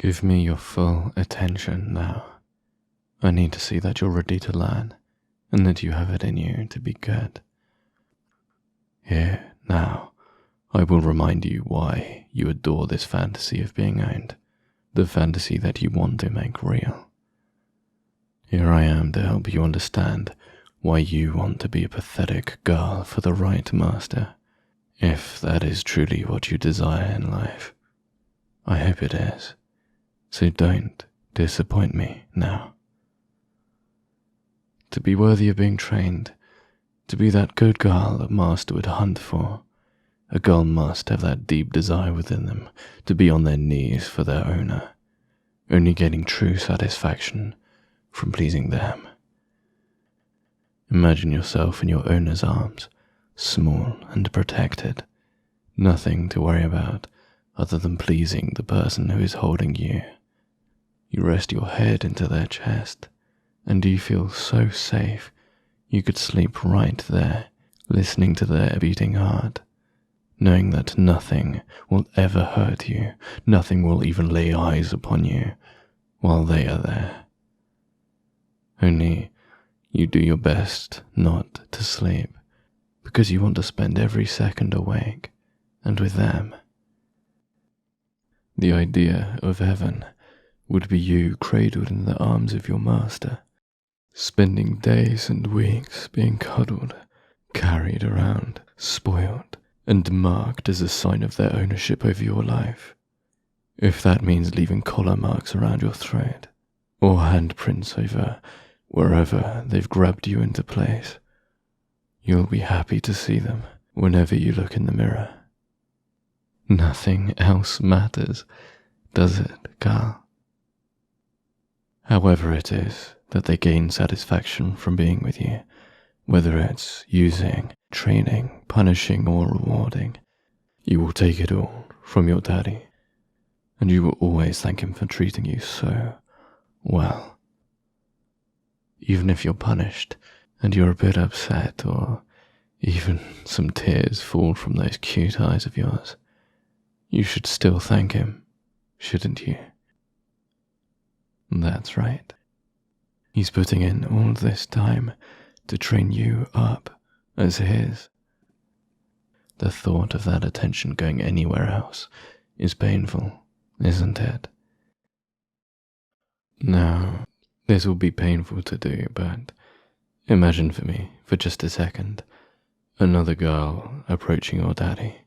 Give me your full attention now. I need to see that you're ready to learn, and that you have it in you to be good. Here, now, I will remind you why you adore this fantasy of being owned, the fantasy that you want to make real. Here I am to help you understand why you want to be a pathetic girl for the right master, if that is truly what you desire in life. I hope it is, so don't disappoint me now. To be worthy of being trained, to be that good girl that master would hunt for, a girl must have that deep desire within them to be on their knees for their owner, only gaining true satisfaction from pleasing them. Imagine yourself in your owner's arms, small and protected, nothing to worry about other than pleasing the person who is holding you. You rest your head into their chest, and you feel so safe you could sleep right there, listening to their beating heart, knowing that nothing will ever hurt you, nothing will even lay eyes upon you while they are there. Only you do your best not to sleep, because you want to spend every second awake and with them. The idea of heaven would be you cradled in the arms of your master, spending days and weeks being cuddled, carried around, spoiled, and marked as a sign of their ownership over your life. If that means leaving collar marks around your throat, or handprints over wherever they've grabbed you into place, you'll be happy to see them whenever you look in the mirror. Nothing else matters, does it, girl? However it is that they gain satisfaction from being with you, whether it's using, training, punishing, or rewarding, you will take it all from your daddy, and you will always thank him for treating you so well. Even if you're punished and you're a bit upset, or even some tears fall from those cute eyes of yours, you should still thank him, shouldn't you? That's right. He's putting in all this time to train you up as his. The thought of that attention going anywhere else is painful, isn't it? Now, this will be painful to do, but imagine for me, for just a second, another girl approaching your daddy,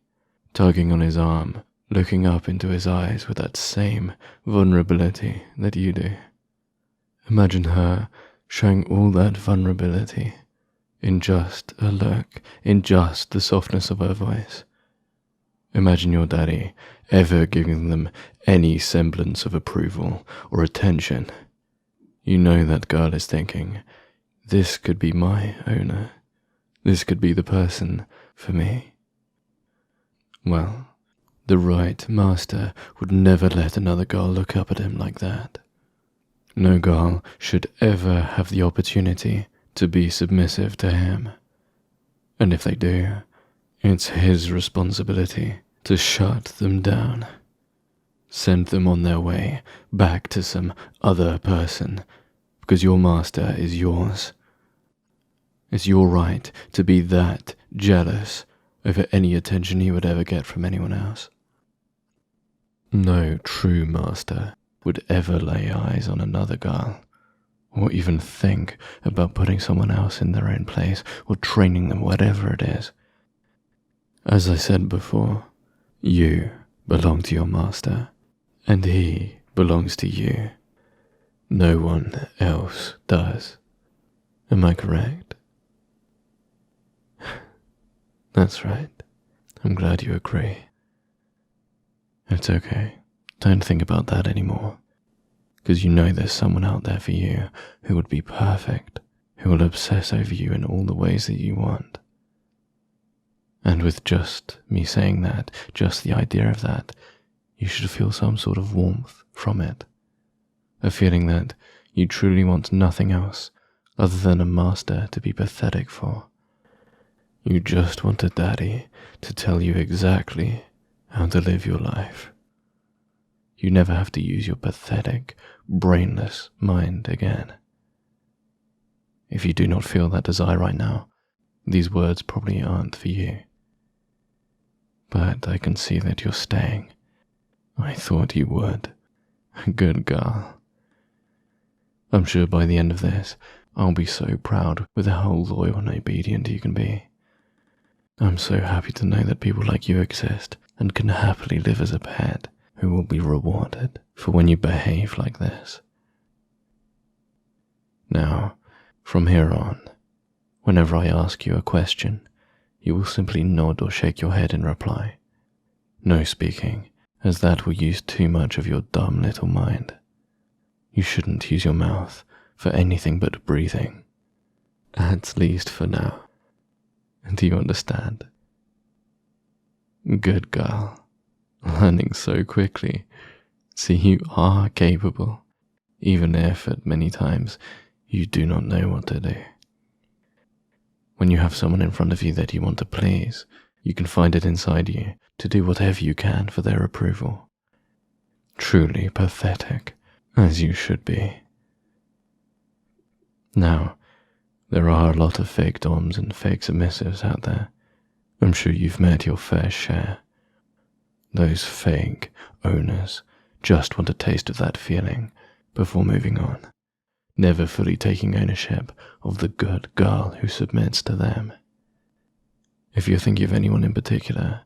tugging on his arm, looking up into his eyes with that same vulnerability that you do. Imagine her showing all that vulnerability in just a look, in just the softness of her voice. Imagine your daddy ever giving them any semblance of approval or attention. You know that girl is thinking, this could be my owner. This could be the person for me. Well, the right master would never let another girl look up at him like that. No girl should ever have the opportunity to be submissive to him. And if they do, it's his responsibility to shut them down. Send them on their way back to some other person, because your master is yours. It's your right to be that jealous over any attention he would ever get from anyone else. No true master would ever lay eyes on another girl, or even think about putting someone else in their own place, or training them, whatever it is. As I said before, you belong to your master, and he belongs to you. No one else does. Am I correct? That's right. I'm glad you agree. It's okay. Don't think about that anymore, because you know there's someone out there for you who would be perfect, who will obsess over you in all the ways that you want. And with just me saying that, just the idea of that, you should feel some sort of warmth from it. A feeling that you truly want nothing else other than a master to be pathetic for. You just want a daddy to tell you exactly how to live your life. you never have to use your pathetic, brainless mind again. If you do not feel that desire right now, these words probably aren't for you. But I can see that you're staying. I thought you would. Good girl. I'm sure by the end of this, I'll be so proud with how loyal and obedient you can be. I'm so happy to know that people like you exist and can happily live as a pet who will be rewarded for when you behave like this. Now, from here on, whenever I ask you a question, you will simply nod or shake your head in reply. No speaking, as that will use too much of your dumb little mind. You shouldn't use your mouth for anything but breathing, at least for now. Do you understand? Good girl. Learning so quickly. See, you are capable, even if at many times you do not know what to do. When you have someone in front of you that you want to please, you can find it inside you to do whatever you can for their approval. Truly pathetic, as you should be. Now, there are a lot of fake doms and fake submissives out there. I'm sure you've met your fair share. Those fake owners just want a taste of that feeling before moving on, never fully taking ownership of the good girl who submits to them. If you're thinking of anyone in particular,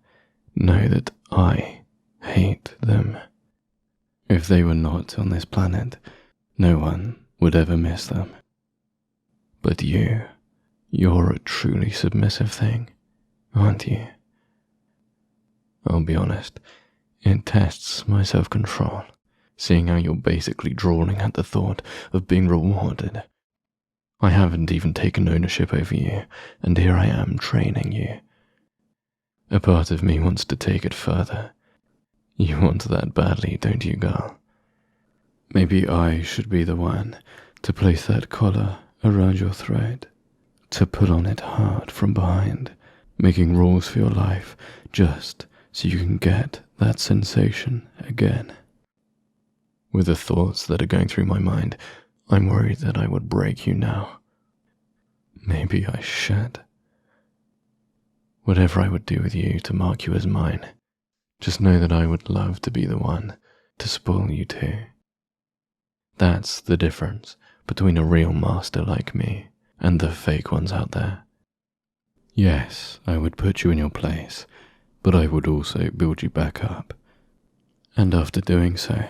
know that I hate them. If they were not on this planet, no one would ever miss them. But you're a truly submissive thing, aren't you? I'll be honest, it tests my self-control, seeing how you're basically drooling at the thought of being rewarded. I haven't even taken ownership over you, and here I am training you. A part of me wants to take it further. You want that badly, don't you, girl? Maybe I should be the one to place that collar around your throat, to pull on it hard from behind, making rules for your life just so you can get that sensation again. With the thoughts that are going through my mind, I'm worried that I would break you now. Maybe I should. Whatever I would do with you to mark you as mine, just know that I would love to be the one to spoil you too. That's the difference between a real master like me and the fake ones out there. Yes, I would put you in your place, but I would also build you back up. And after doing so,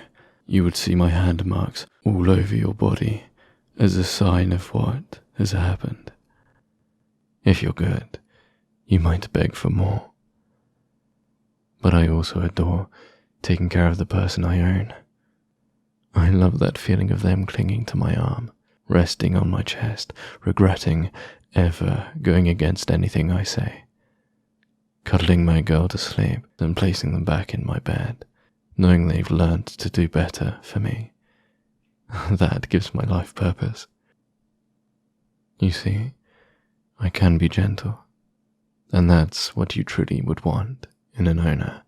you would see my hand marks all over your body as a sign of what has happened. If you're good, you might beg for more. But I also adore taking care of the person I own. I love that feeling of them clinging to my arm, resting on my chest, regretting ever going against anything I say. Cuddling my girl to sleep and placing them back in my bed, knowing they've learned to do better for me. That gives my life purpose. You see, I can be gentle, and that's what you truly would want in an owner.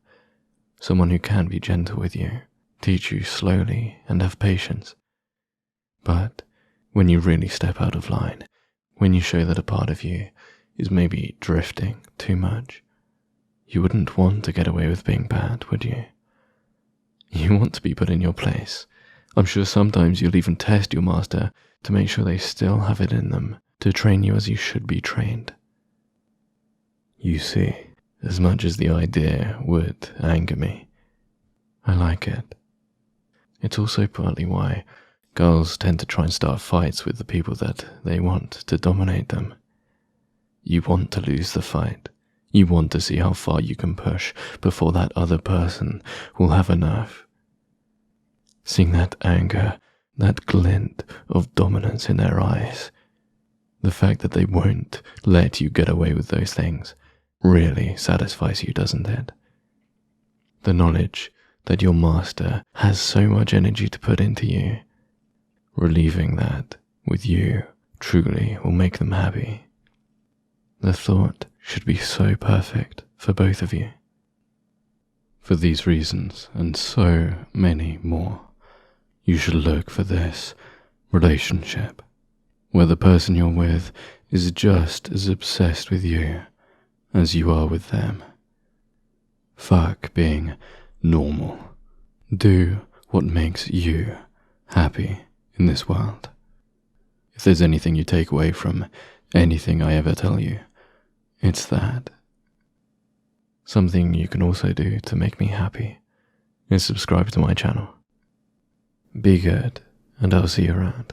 Someone who can be gentle with you, teach you slowly and have patience. But when you really step out of line, when you show that a part of you is maybe drifting too much, you wouldn't want to get away with being bad, would you? You want to be put in your place. I'm sure sometimes you'll even test your master to make sure they still have it in them to train you as you should be trained. You see, as much as the idea would anger me, I like it. It's also partly why girls tend to try and start fights with the people that they want to dominate them. You want to lose the fight. You want to see how far you can push before that other person will have enough. Seeing that anger, that glint of dominance in their eyes, the fact that they won't let you get away with those things really satisfies you, doesn't it? The knowledge that your master has so much energy to put into you, relieving that with you truly will make them happy. The thought should be so perfect for both of you. For these reasons, and so many more, you should look for this relationship, where the person you're with is just as obsessed with you as you are with them. Fuck being normal. Do what makes you happy in this world. If there's anything you take away from anything I ever tell you, it's that. Something you can also do to make me happy is subscribe to my channel. Be good, and I'll see you around.